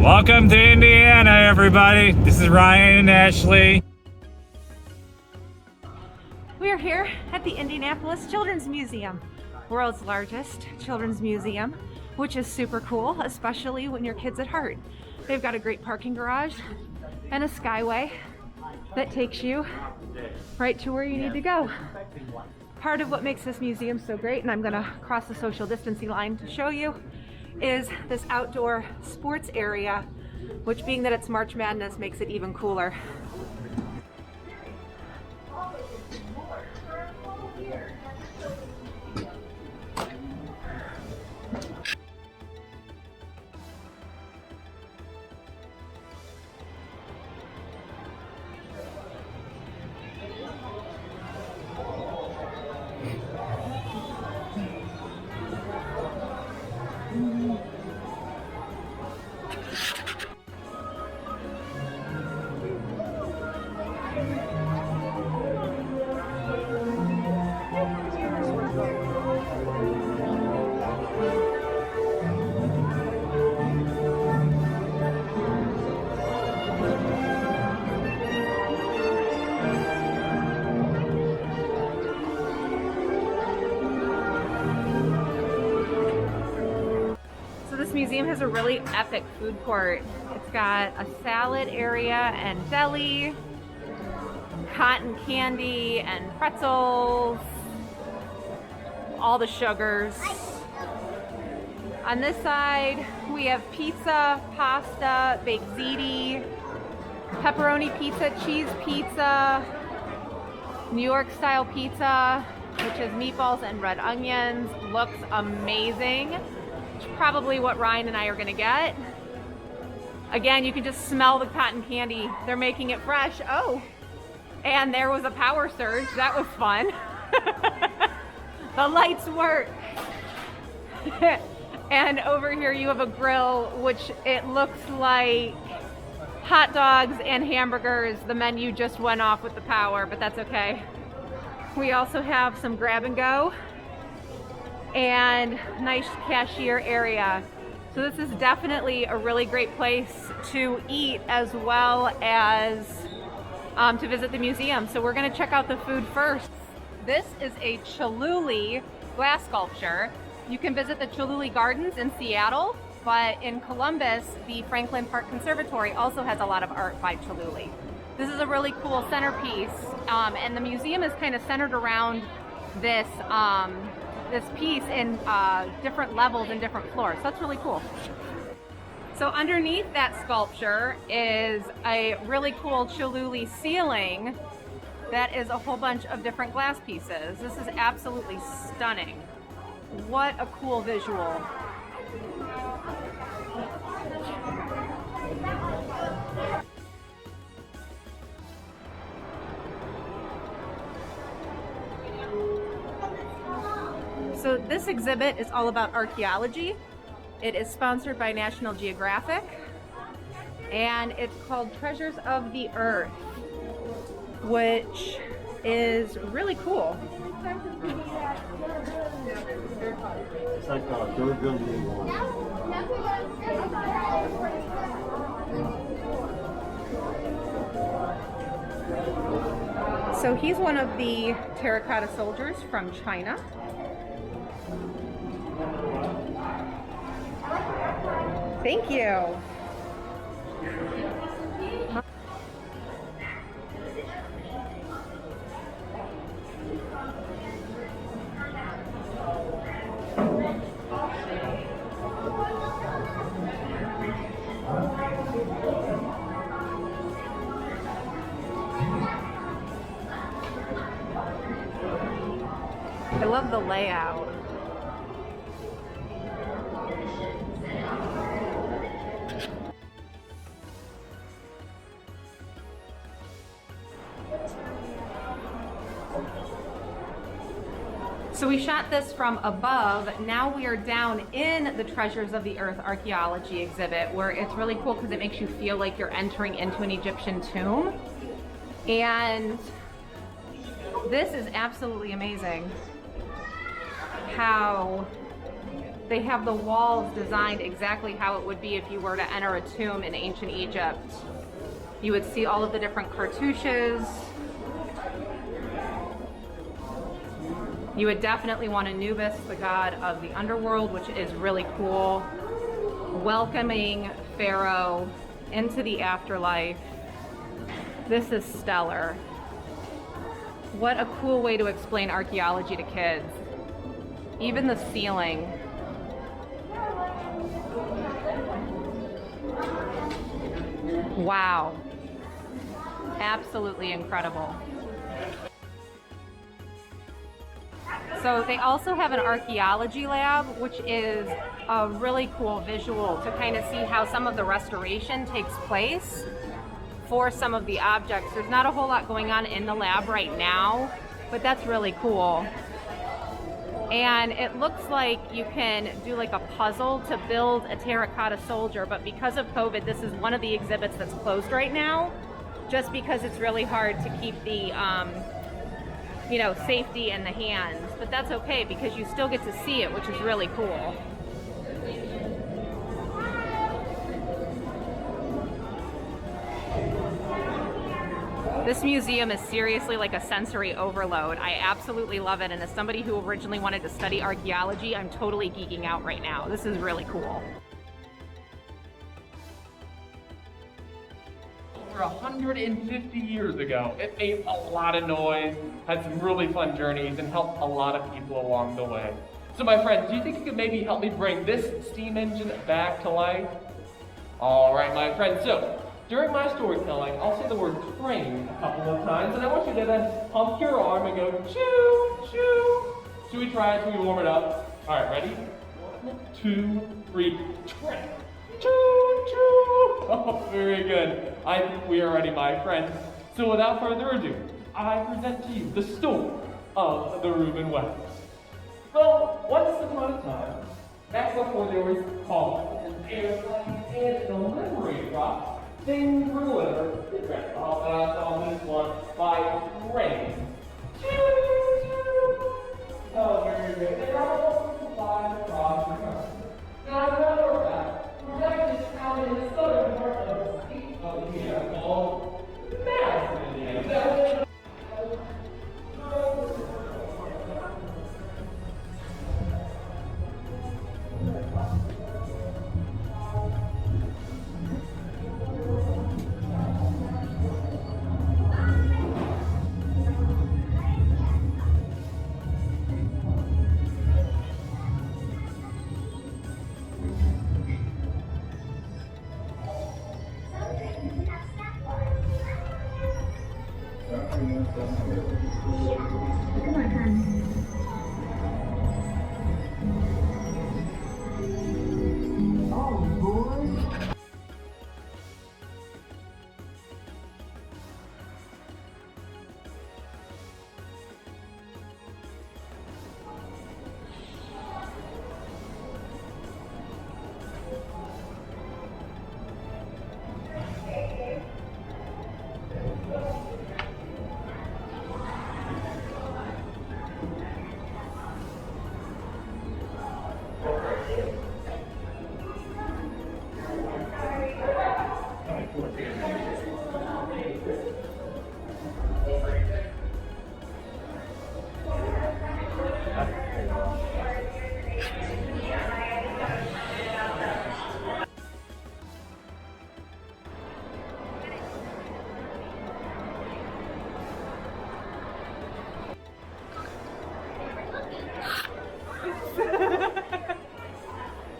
Welcome to Indiana, everybody. This is Ryan and Ashley. We are here at the Indianapolis Children's Museum, world's largest children's museum, which is super cool, especially when your kid's at heart. They've got a great parking garage and a skyway that takes you right to where you need to go. Part of what makes this museum so great, and I'm gonna cross the social distancing line to show you, is this outdoor sports area, which being that it's March Madness makes it even cooler. This museum has a really epic food court. It's got a salad area and deli, cotton candy and pretzels, all the sugars. On this side, we have pizza, pasta, baked ziti, pepperoni pizza, cheese pizza, New York style pizza, which is meatballs and red onions. Looks amazing. Probably what Ryan and I are gonna get. Again, you can just smell the cotton candy. They're making it fresh. Oh, and there was a power surge. That was fun. The lights work. And over here you have a grill, which it looks like hot dogs and hamburgers. The menu just went off with the power, but that's okay. We also have some grab and go and nice cashier area. So this is definitely a really great place to eat as well as to visit the museum. So we're gonna check out the food first. This is a Chihuly glass sculpture. You can visit the Chihuly Gardens in Seattle, but in Columbus, the Franklin Park Conservatory also has a lot of art by Chihuly. This is a really cool centerpiece, and the museum is kind of centered around this this piece in different levels and different floors. So that's really cool. So underneath that sculpture is a really cool Chihuly ceiling that is a whole bunch of different glass pieces. This is absolutely stunning. What a cool visual. So this exhibit is all about archaeology. It is sponsored by National Geographic, and it's called Treasures of the Earth, which is really cool. It's like a durability one. So he's one of the terracotta soldiers from China. Thank you. I love the layout. So we shot this from above. Now we are down in the Treasures of the Earth Archaeology exhibit, where it's really cool because it makes you feel like you're entering into an Egyptian tomb. And this is absolutely amazing how They have the walls designed exactly how it would be if you were to enter a tomb in ancient Egypt. You would see all of the different cartouches. You would definitely want Anubis, the god of the underworld, which is really cool. Welcoming Pharaoh into the afterlife. This is stellar. What a cool way to explain archaeology to kids. Even the ceiling. Wow. Absolutely incredible. So they also have an archaeology lab, which is a really cool visual to kind of see how some of the restoration takes place for some of the objects. There's not a whole lot going on in the lab right now, but that's really cool. And it looks like you can do like a puzzle to build a terracotta soldier, but because of COVID, this is one of the exhibits that's closed right now, just because it's really hard to keep the you know, safety in the hands. But that's okay because you still get to see it, which is really cool. This museum is seriously like a sensory overload. I absolutely love it, and as somebody who originally wanted to study archaeology, I'm totally geeking out right now. This is really cool. Over 150 years ago, it made a lot of noise, had some really fun journeys, and helped a lot of people along the way. So my friends, do you think you could maybe help me bring this steam engine back to life? All right, my friends, so during my storytelling, I'll say the word train a couple of times, and I want you to then pump your arm and go choo, choo. Should we try it? Should we warm it up? All right, ready? 1, 2, 3, train. Choo, choo. Oh, very good. I think we are ready, my friends. So without further ado, I present to you the story of the Reuben Wax. Well, once upon a time, back before there was cars and airplanes and delivery trucks, things were delivered to Grandpa on this one by train. Oh, very good. They are all supplied across the country. Now, as a matter of fact, we're actually found in the southern part of the state of Indiana called Madison, Indiana.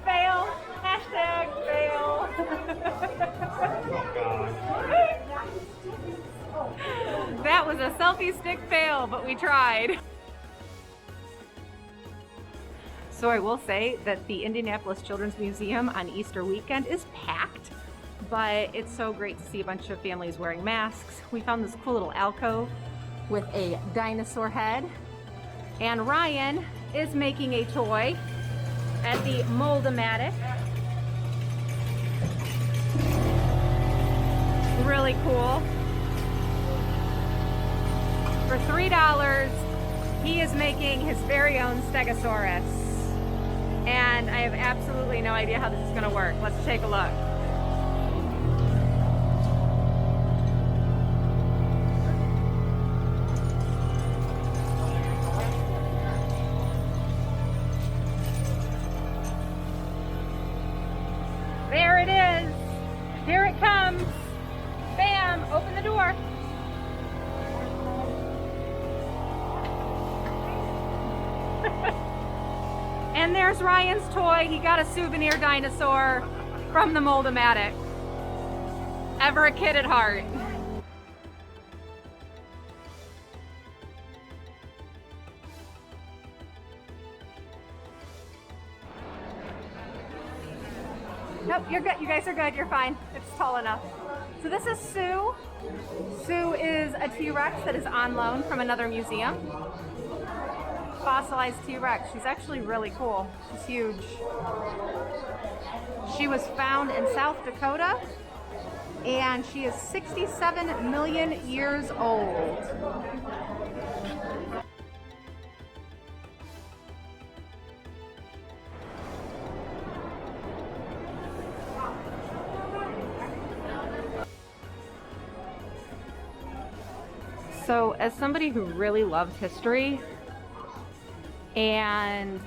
Fail. Hashtag fail. Oh God. That was a selfie stick fail, but we tried. So I will say that the Indianapolis Children's Museum on Easter weekend is packed, but it's so great to see a bunch of families wearing masks. We found this cool little alcove with a dinosaur head, and Ryan is making a toy at the Mold-O-Matic. Really cool. For $3, he is making his very own Stegosaurus. And and I have absolutely no idea how this is gonna work. Let's take a look. There it is. Here it comes. Bam, open the door. And there's Ryan's toy. He got a souvenir dinosaur from the Mold-O-Matic. Ever a kid at heart. Nope, you're good. You guys are good. You're fine. It's tall enough. So this is Sue. Sue is a T-Rex that is on loan from another museum. Fossilized T-Rex. She's actually really cool. She's huge. She was found in South Dakota, and she is 67 million years old. So as somebody who really loves history, and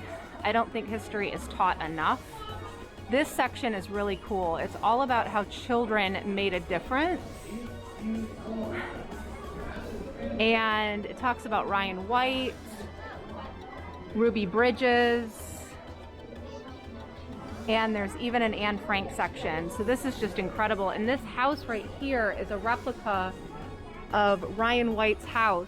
I don't think history is taught enough, this section is really cool. It's all about how children made a difference. And it talks about Ryan White, Ruby Bridges, and there's even an Anne Frank section. So this is just incredible. And this house right here is a replica of Ryan White's house,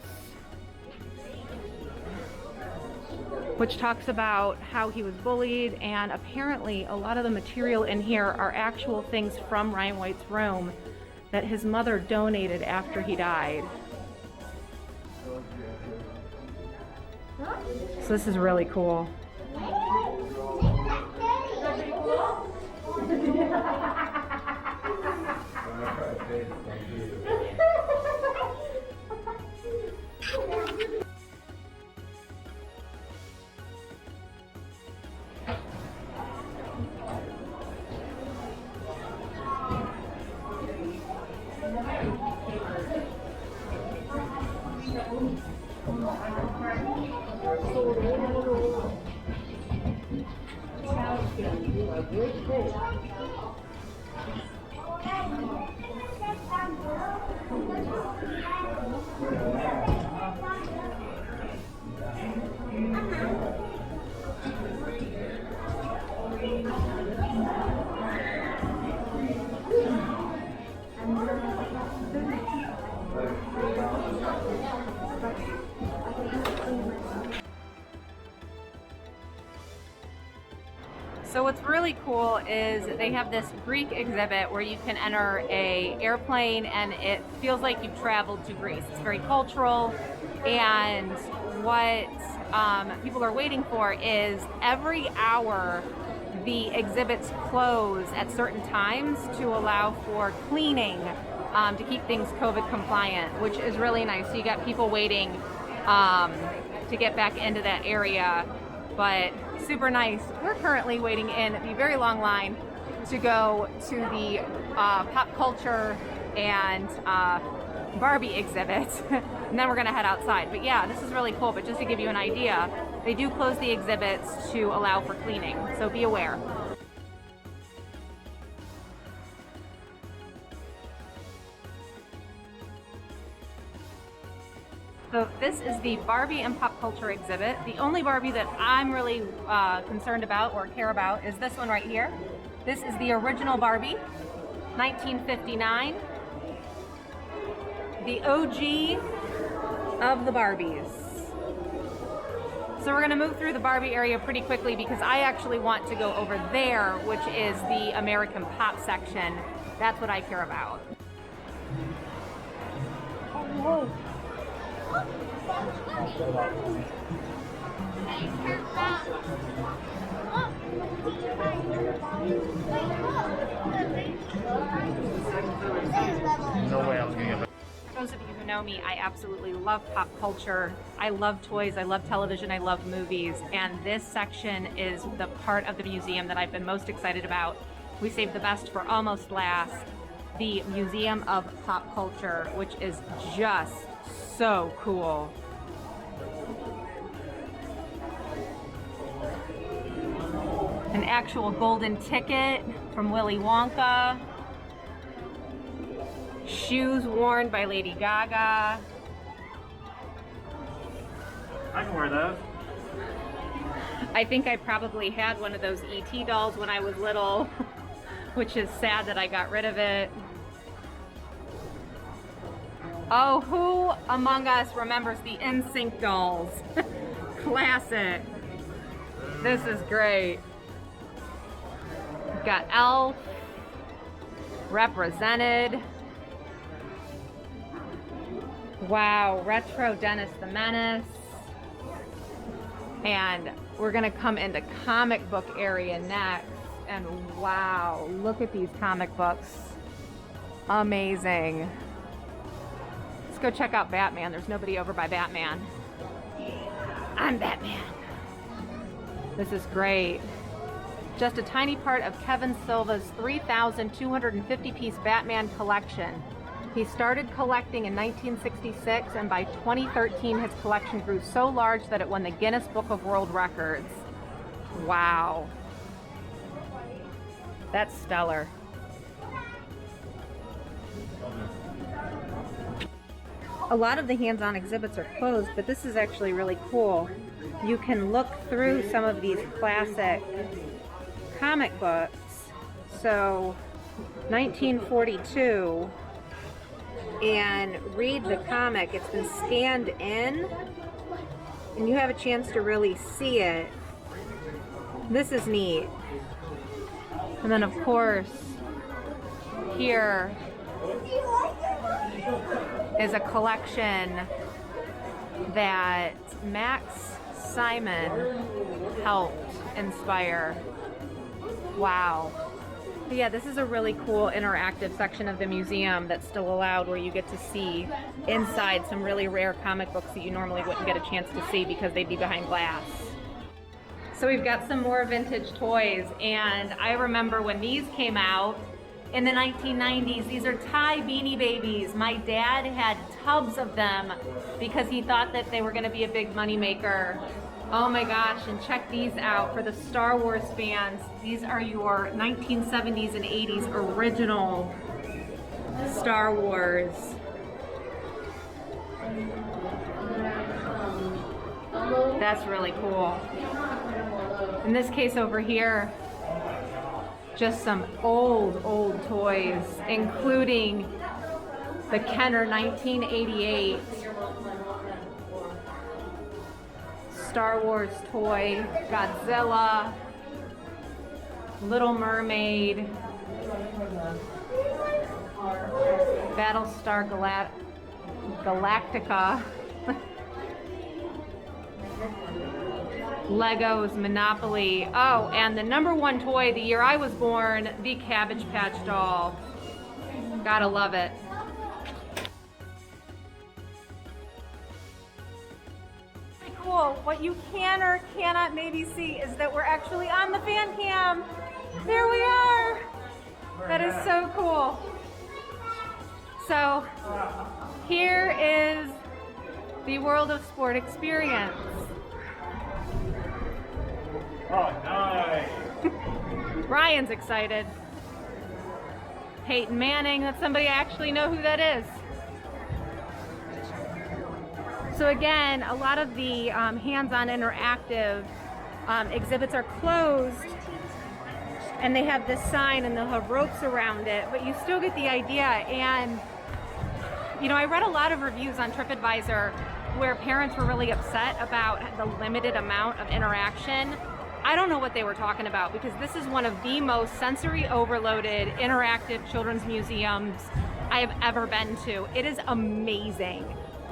which talks about how he was bullied, and apparently a lot of the material in here are actual things from Ryan White's room that his mother donated after he died. So this is really cool. So what's really cool is they have this Greek exhibit where you can enter an airplane and it feels like you've traveled to Greece. It's very cultural, and what people are waiting for is every hour the exhibits close at certain times to allow for cleaning to keep things COVID compliant, which is really nice. So you got people waiting to get back into that area, but super nice. We're currently waiting in the very long line to go to the pop culture and Barbie exhibit, and then we're gonna head outside. But yeah, this is really cool. But just to give you an idea, they do close the exhibits to allow for cleaning, so be aware. So this is the Barbie and pop culture exhibit. The only Barbie that I'm really concerned about or care about is this one right here. This is the original Barbie, 1959. The OG of the Barbies. So we're gonna move through the Barbie area pretty quickly because I actually want to go over there, which is the American Pop section. That's what I care about. Oh, whoa. No way I was gonna get that. Those of you who who know me, I absolutely love pop culture. I love toys, I love television, I love movies, and this section is the part of the museum that I've been most excited about. We saved the best for almost last, the Museum of Pop Culture, which is just so cool. An actual golden ticket from Willy Wonka. Shoes worn by Lady Gaga. I can wear those. I think I probably had one of those E.T. dolls when I was little, which is sad that I got rid of it. Oh, who among us remembers the NSYNC dolls? Classic. This is great. Got Elf represented. Wow, retro Dennis the Menace. And we're gonna come into comic book area next. And wow, look at these comic books. Amazing. Let's go check out Batman. There's nobody over by Batman. I'm Batman. This is great. Just a tiny part of Kevin Silva's 3,250-piece Batman collection. He started collecting in 1966, and by 2013 his collection grew so large that it won the Guinness Book of World Records. Wow. That's stellar. A lot of the hands-on exhibits are closed, but this is actually really cool. You can look through some of these classic comic books. So 1942, and read the comic. It's been scanned in and you have a chance to really see it. This is neat. And then of course here is a collection that Max Simon helped inspire. Wow. But yeah, this is a really cool interactive section of the museum that's still allowed, where you get to see inside some really rare comic books that you normally wouldn't get a chance to see because they'd be behind glass. So we've got some more vintage toys, and I remember when these came out in the 1990s. These are Thai Beanie Babies. My dad had tubs of them because he thought that they were going to be a big money maker. Oh my gosh, and check these out for the Star Wars fans. These are your 1970s and 80s original Star Wars. That's really cool. In this case over here, just some old toys, including the Kenner 1988 Star Wars toy, Godzilla, Little Mermaid, Battlestar Galactica, Legos, Monopoly. Oh, and the #1 toy the year I was born, the Cabbage Patch doll. Gotta love it. Cool. What you can or cannot maybe see is that we're actually on the fan cam. There we are. That is so cool. So here is the World of Sport experience. Oh, nice. Ryan's excited. Peyton Manning, that's somebody I actually know who that is. So again, a lot of the hands-on interactive exhibits are closed, and they have this sign and they'll have ropes around it, but you still get the idea. And you know, I read a lot of reviews on TripAdvisor where parents were really upset about the limited amount of interaction. I don't know what they were talking about, because this is one of the most sensory overloaded interactive children's museums I have ever been to. It is amazing.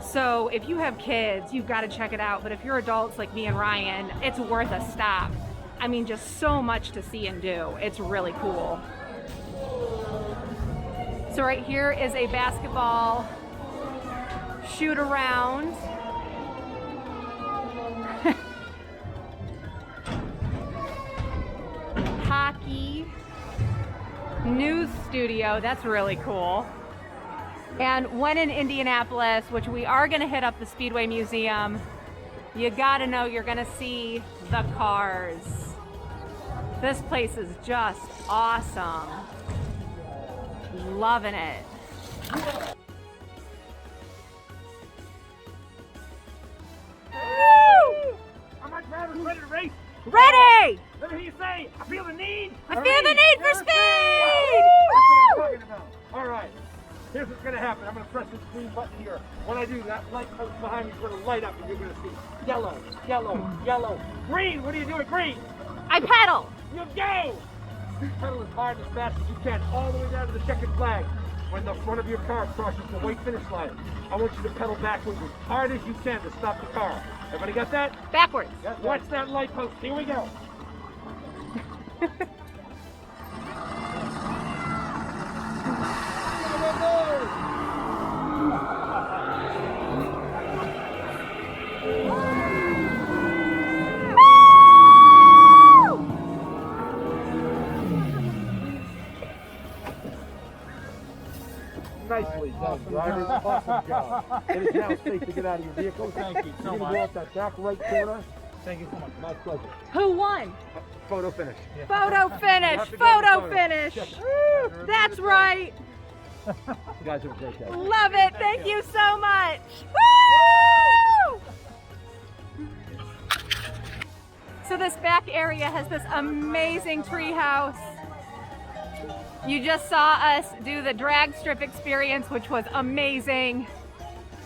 So if you have kids, you've got to check it out. But if you're adults like me and Ryan, it's worth a stop. I mean, just so much to see and do. It's really cool. So right here is a basketball shoot around. Hockey. News studio, that's really cool. And when in Indianapolis, which we are gonna hit up the Speedway Museum, you gotta know you're gonna see the cars. This place is just awesome. Loving it. Woo! Are my drivers ready to race? Ready! Let me hear you say, I feel the need. I feel the need for speed! That's what I'm talking about. All right. Here's what's going to happen. I'm going to press this green button here. When I do, that light post behind me is going to light up and you're going to see yellow, yellow, yelw. Green, what are you doing? Green. I pedal! You go! Pedal as hard and as fast as you can, all the way down to the checkered flag. When the front of your car crosses the white finish line, I want you to pedal backwards as hard as you can to stop the car. Everybody got that? Backwards. Watch that light post. Here we go. Nicely done, drivers. Awesome job. It is now safe to get out of your vehicle. Thank you so You're going to go up that back right corner. Thank you so much. My pleasure. Who won? Photo finish. Photo finish! have to go to the Photo photo. finish! Check it. Woo, that's right! You guys have a great day. Love it! Thank you so much! Woo! So this back area has this amazing tree house. You just saw us do the drag strip experience, which was amazing.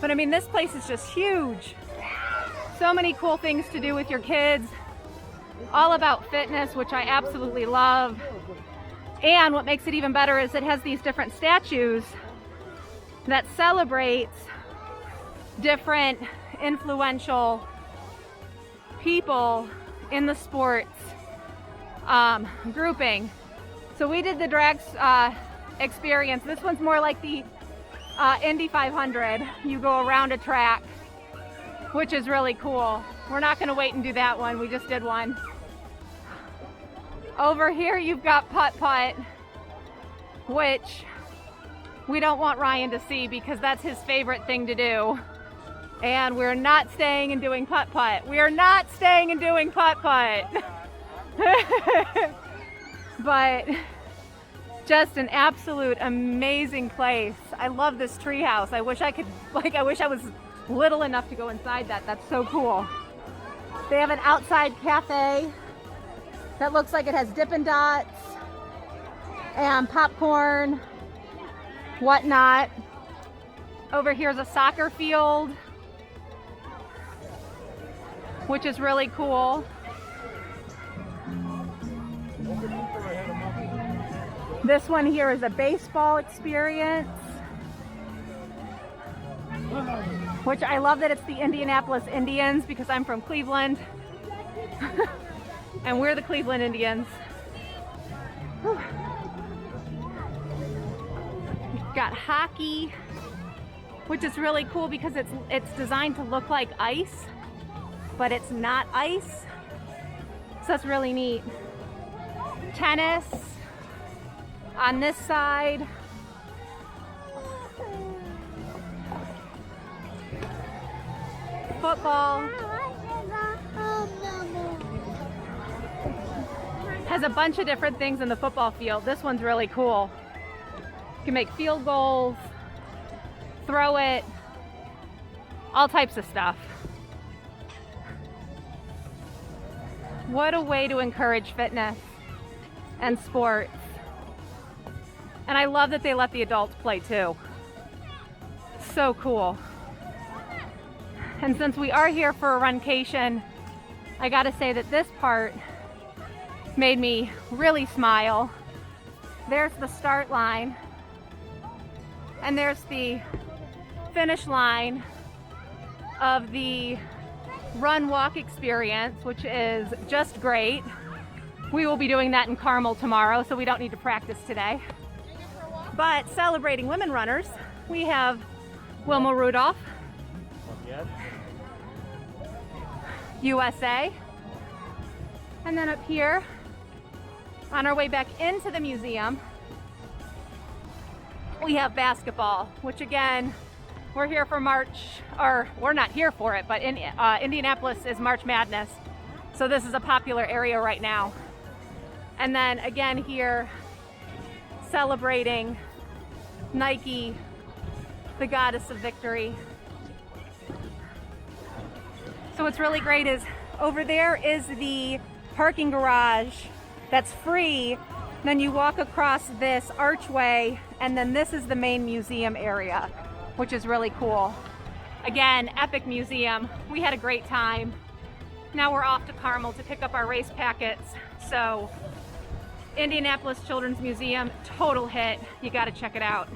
But I mean, this place is just huge. So many cool things to do with your kids. All about fitness, which I absolutely love. And what makes it even better is it has these different statues that celebrates different influential people in the sports grouping. So we did the drag experience. This one's more like the Indy 500. You go around a track, which is really cool. We're not gonna wait and do that one. We just did one. Over here you've got putt-putt, which we don't want Ryan to see because that's his favorite thing to do. And we're not staying and doing putt-putt. We are not staying and doing putt-putt. But just an absolute amazing place. I love this treehouse. I wish I could, I wish I was little enough to go inside that. That's so cool. They have an outside cafe that looks like it has Dippin' Dots and popcorn, whatnot. Over here's a soccer field, which is really cool. This one here is a baseball experience, which I love that it's the Indianapolis Indians because I'm from Cleveland and we're the Cleveland Indians. Whew. We've got hockey, which is really cool because it's designed to look like ice, but it's not ice. So that's really neat. Tennis on this side. Football. Has a bunch of different things in the football field. This one's really cool. You can make field goals, throw it, all types of stuff. What a way to encourage fitness and sports. And I love that they let the adults play too. So cool. And since we are here for a runcation, I gotta say that this part made me really smile. There's the start line, and there's the finish line of the run walk experience, which is just great. We will be doing that in Carmel tomorrow, so we don't need to practice today. But celebrating women runners, we have Wilma Rudolph USA. And then up here, on our way back into the museum, we have basketball, which again, we're here for March, or we're not here for it, but in Indianapolis is March Madness. So this is a popular area right now. And then again here, celebrating Nike, the goddess of victory. So what's really great is over there is the parking garage that's free. Then you walk across this archway, and then this is the main museum area, which is really cool. Again, epic museum. We had a great time. Now we're off to Carmel to pick up our race packets. So Indianapolis Children's Museum, total hit. You gotta check it out.